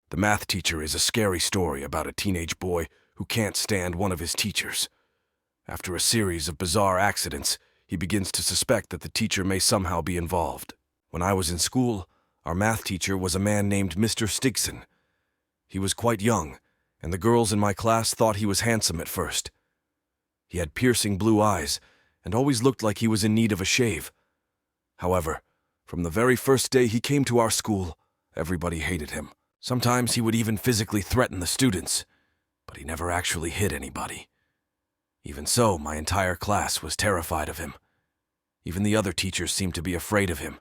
The math teacher is a scary story about a teenage boy who can't stand one of his teachers. After a series of bizarre accidents, he begins to suspect that the teacher may somehow be involved. When I was in school, our math teacher was a man named Mr. Stigson. He was quite young, and the girls in my class thought he was handsome at first. He had piercing blue eyes and always looked like he was in need of a shave. However, from the very first day he came to our school, everybody hated him. Sometimes he would even physically threaten the students, but he never actually hit anybody. Even so, my entire class was terrified of him. Even the other teachers seemed to be afraid of him,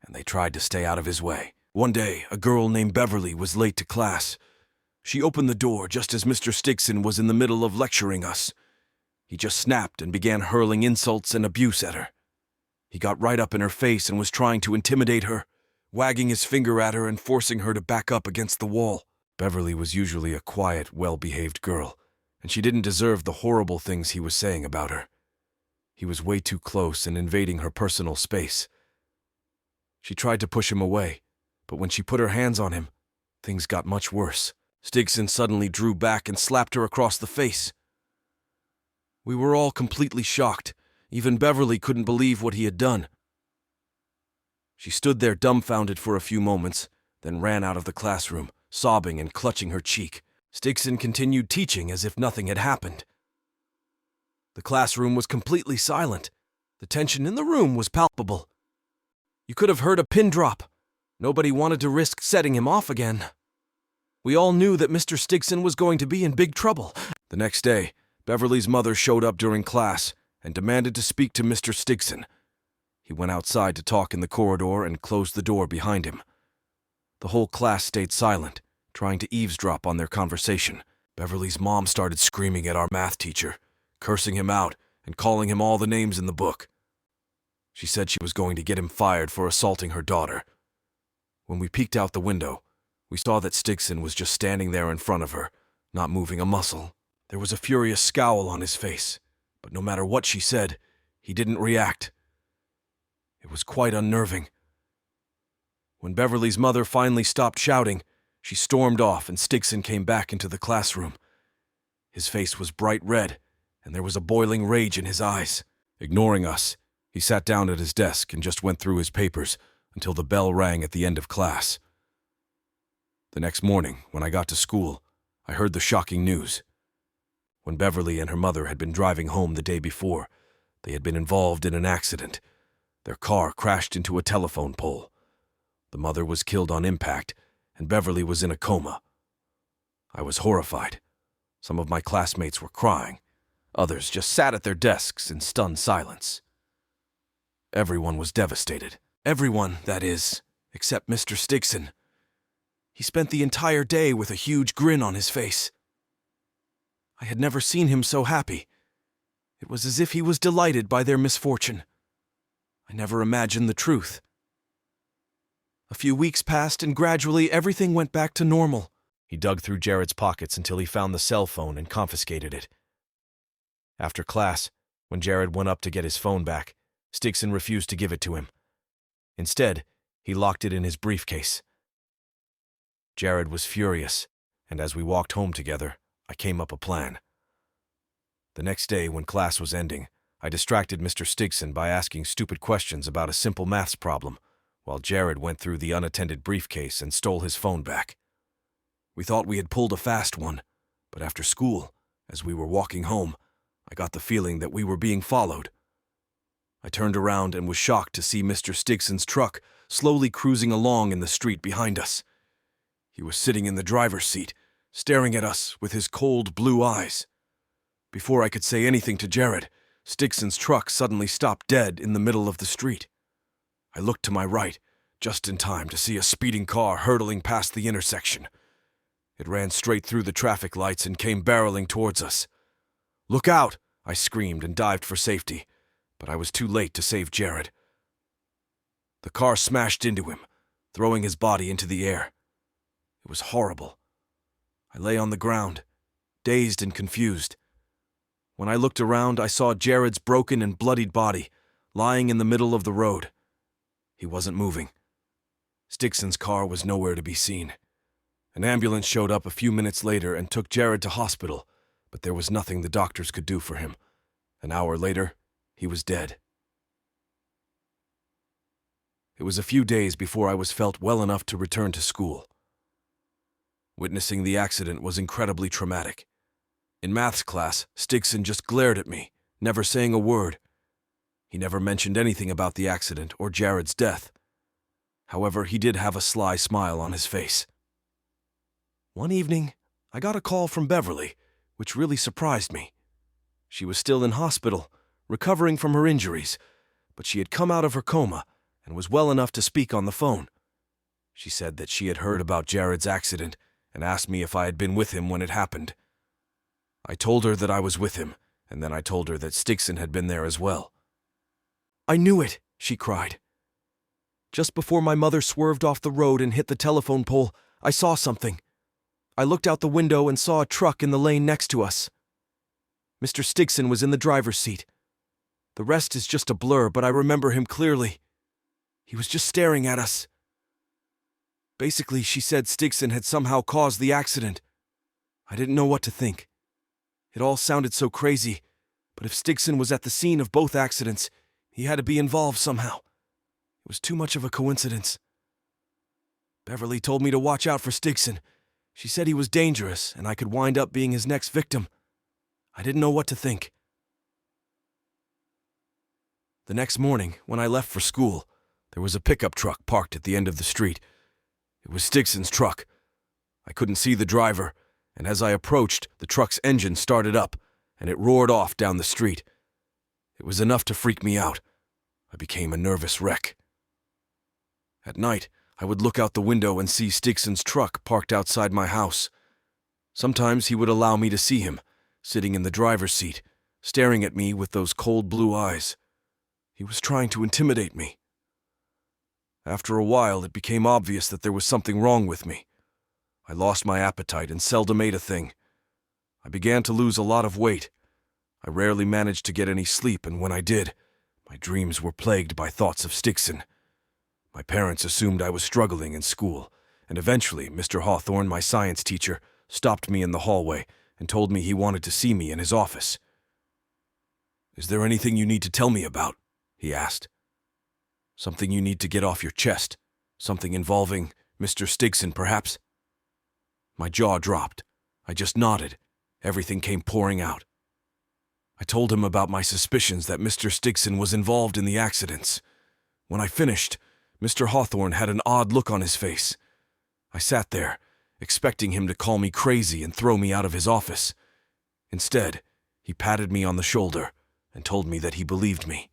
and they tried to stay out of his way. One day, a girl named Beverly was late to class. She opened the door just as Mr. Stigson was in the middle of lecturing us. He just snapped and began hurling insults and abuse at her. He got right up in her face and was trying to intimidate her, wagging his finger at her and forcing her to back up against the wall. Beverly was usually a quiet, well-behaved girl, and she didn't deserve the horrible things he was saying about her. He was way too close and invading her personal space. She tried to push him away, but when she put her hands on him, things got much worse. Stigson suddenly drew back and slapped her across the face. We were all completely shocked. Even Beverly couldn't believe what he had done. She stood there dumbfounded for a few moments, then ran out of the classroom, sobbing and clutching her cheek. Stigson continued teaching as if nothing had happened. The classroom was completely silent. The tension in the room was palpable. You could have heard a pin drop. Nobody wanted to risk setting him off again. We all knew that Mr. Stigson was going to be in big trouble. The next day, Beverly's mother showed up during class and demanded to speak to Mr. Stigson. He went outside to talk in the corridor and closed the door behind him. The whole class stayed silent, trying to eavesdrop on their conversation. Beverly's mom started screaming at our math teacher, cursing him out and calling him all the names in the book. She said she was going to get him fired for assaulting her daughter. When we peeked out the window, we saw that Stigson was just standing there in front of her, not moving a muscle. There was a furious scowl on his face, but no matter what she said, he didn't react. It was quite unnerving. When Beverly's mother finally stopped shouting, she stormed off and Stigson came back into the classroom. His face was bright red, and there was a boiling rage in his eyes. Ignoring us, he sat down at his desk and just went through his papers until the bell rang at the end of class. The next morning, when I got to school, I heard the shocking news. When Beverly and her mother had been driving home the day before, they had been involved in an accident. Their car crashed into a telephone pole. The mother was killed on impact, and Beverly was in a coma. I was horrified. Some of my classmates were crying. Others just sat at their desks in stunned silence. Everyone was devastated. Everyone, that is, except Mr. Stigson. He spent the entire day with a huge grin on his face. I had never seen him so happy. It was as if he was delighted by their misfortune. I never imagined the truth. A few weeks passed and gradually everything went back to normal. He dug through Jared's pockets until he found the cell phone and confiscated it. After class, when Jared went up to get his phone back, Stigson refused to give it to him. Instead, he locked it in his briefcase. Jared was furious, and as we walked home together, I came up a plan. The next day, when class was ending, I distracted Mr. Stigson by asking stupid questions about a simple maths problem, while Jared went through the unattended briefcase and stole his phone back. We thought we had pulled a fast one, but after school, as we were walking home, I got the feeling that we were being followed. I turned around and was shocked to see Mr. Stigson's truck slowly cruising along in the street behind us. He was sitting in the driver's seat, staring at us with his cold blue eyes. Before I could say anything to Jared, Stigson's truck suddenly stopped dead in the middle of the street. I looked to my right, just in time to see a speeding car hurtling past the intersection. It ran straight through the traffic lights and came barreling towards us. "Look out!" I screamed and dived for safety, but I was too late to save Jared. The car smashed into him, throwing his body into the air. It was horrible. I lay on the ground, dazed and confused. When I looked around, I saw Jared's broken and bloodied body, lying in the middle of the road. He wasn't moving. Stigson's car was nowhere to be seen. An ambulance showed up a few minutes later and took Jared to hospital, but there was nothing the doctors could do for him. An hour later, he was dead. It was a few days before I was felt well enough to return to school. Witnessing the accident was incredibly traumatic. In maths class, Stigson just glared at me, never saying a word. He never mentioned anything about the accident or Jared's death. However, he did have a sly smile on his face. One evening, I got a call from Beverly, which really surprised me. She was still in hospital, recovering from her injuries, but she had come out of her coma and was well enough to speak on the phone. She said that she had heard about Jared's accident and asked me if I had been with him when it happened. I told her that I was with him, and then I told her that Stigson had been there as well. "I knew it," she cried. "Just before my mother swerved off the road and hit the telephone pole, I saw something. I looked out the window and saw a truck in the lane next to us. Mr. Stigson was in the driver's seat. The rest is just a blur, but I remember him clearly. He was just staring at us." Basically, she said Stigson had somehow caused the accident. I didn't know what to think. It all sounded so crazy, but if Stigson was at the scene of both accidents, he had to be involved somehow. It was too much of a coincidence. Beverly told me to watch out for Stigson. She said he was dangerous, and I could wind up being his next victim. I didn't know what to think. The next morning, when I left for school, there was a pickup truck parked at the end of the street. It was Stigson's truck. I couldn't see the driver, and as I approached, the truck's engine started up, and it roared off down the street. It was enough to freak me out. I became a nervous wreck. At night, I would look out the window and see Stigson's truck parked outside my house. Sometimes he would allow me to see him, sitting in the driver's seat, staring at me with those cold blue eyes. He was trying to intimidate me. After a while, it became obvious that there was something wrong with me. I lost my appetite and seldom ate a thing. I began to lose a lot of weight. I rarely managed to get any sleep, and when I did, my dreams were plagued by thoughts of Stigson. My parents assumed I was struggling in school, and eventually Mr. Hawthorne, my science teacher, stopped me in the hallway and told me he wanted to see me in his office. "Is there anything you need to tell me about?" he asked. "Something you need to get off your chest? Something involving Mr. Stigson, perhaps?" My jaw dropped. I just nodded. Everything came pouring out. I told him about my suspicions that Mr. Stigson was involved in the accidents. When I finished, Mr. Hawthorne had an odd look on his face. I sat there, expecting him to call me crazy and throw me out of his office. Instead, he patted me on the shoulder and told me that he believed me.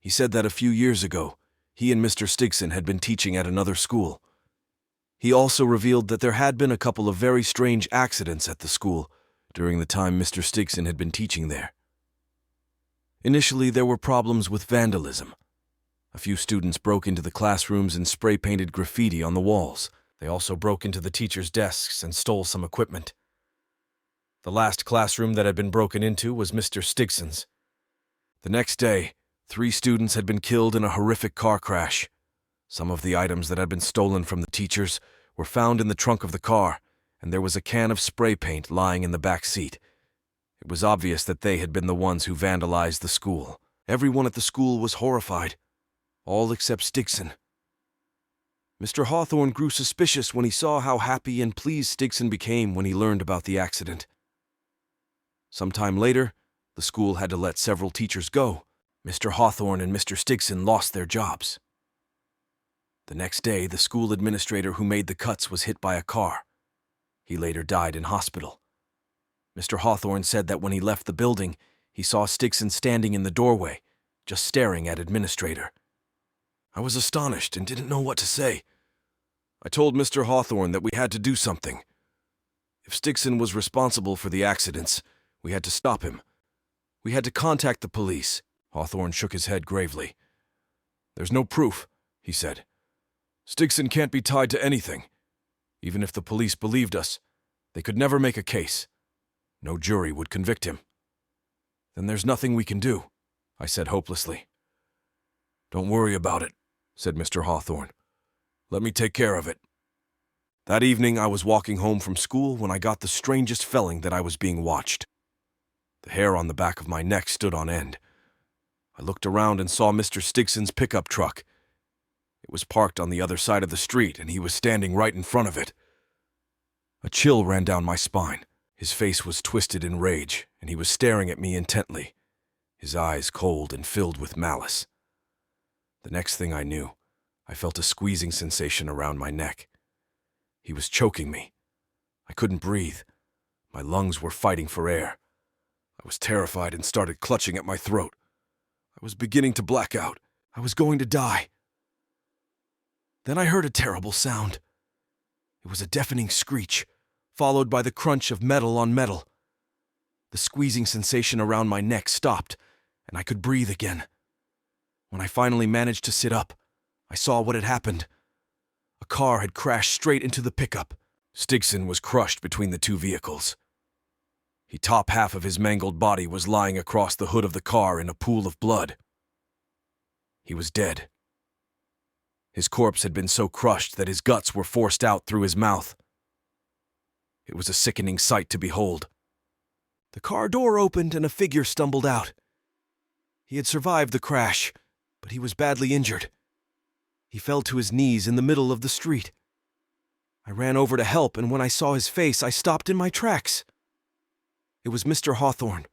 He said that a few years ago, he and Mr. Stigson had been teaching at another school. He also revealed that there had been a couple of very strange accidents at the school during the time Mr. Stigson had been teaching there. Initially, there were problems with vandalism. A few students broke into the classrooms and spray-painted graffiti on the walls. They also broke into the teachers' desks and stole some equipment. The last classroom that had been broken into was Mr. Stigson's. The next day, 3 students had been killed in a horrific car crash. Some of the items that had been stolen from the teachers were found in the trunk of the car, and there was a can of spray paint lying in the back seat. It was obvious that they had been the ones who vandalized the school. Everyone at the school was horrified, all except Stigson. Mr. Hawthorne grew suspicious when he saw how happy and pleased Stigson became when he learned about the accident. Sometime later, the school had to let several teachers go. Mr. Hawthorne and Mr. Stigson lost their jobs. The next day, the school administrator who made the cuts was hit by a car. He later died in hospital. Mr. Hawthorne said that when he left the building, he saw Stigson standing in the doorway, just staring at administrator. I was astonished and didn't know what to say. I told Mr. Hawthorne that we had to do something. If Stigson was responsible for the accidents, we had to stop him. We had to contact the police. Hawthorne shook his head gravely. "There's no proof," he said. "Stigson can't be tied to anything. Even if the police believed us, they could never make a case. No jury would convict him." "Then there's nothing we can do," I said hopelessly. "Don't worry about it," said Mr. Hawthorne. "Let me take care of it." That evening, I was walking home from school when I got the strangest feeling that I was being watched. The hair on the back of my neck stood on end. I looked around and saw Mr. Stigson's pickup truck. It was parked on the other side of the street, and he was standing right in front of it. A chill ran down my spine. His face was twisted in rage, and he was staring at me intently, his eyes cold and filled with malice. The next thing I knew, I felt a squeezing sensation around my neck. He was choking me. I couldn't breathe. My lungs were fighting for air. I was terrified and started clutching at my throat. I was beginning to black out. I was going to die. Then I heard a terrible sound. It was a deafening screech, followed by the crunch of metal on metal. The squeezing sensation around my neck stopped, and I could breathe again. When I finally managed to sit up, I saw what had happened. A car had crashed straight into the pickup. Stigson was crushed between the two vehicles. The top half of his mangled body was lying across the hood of the car in a pool of blood. He was dead. His corpse had been so crushed that his guts were forced out through his mouth. It was a sickening sight to behold. The car door opened and a figure stumbled out. He had survived the crash, but he was badly injured. He fell to his knees in the middle of the street. I ran over to help, and when I saw his face, I stopped in my tracks. It was Mr. Hawthorne.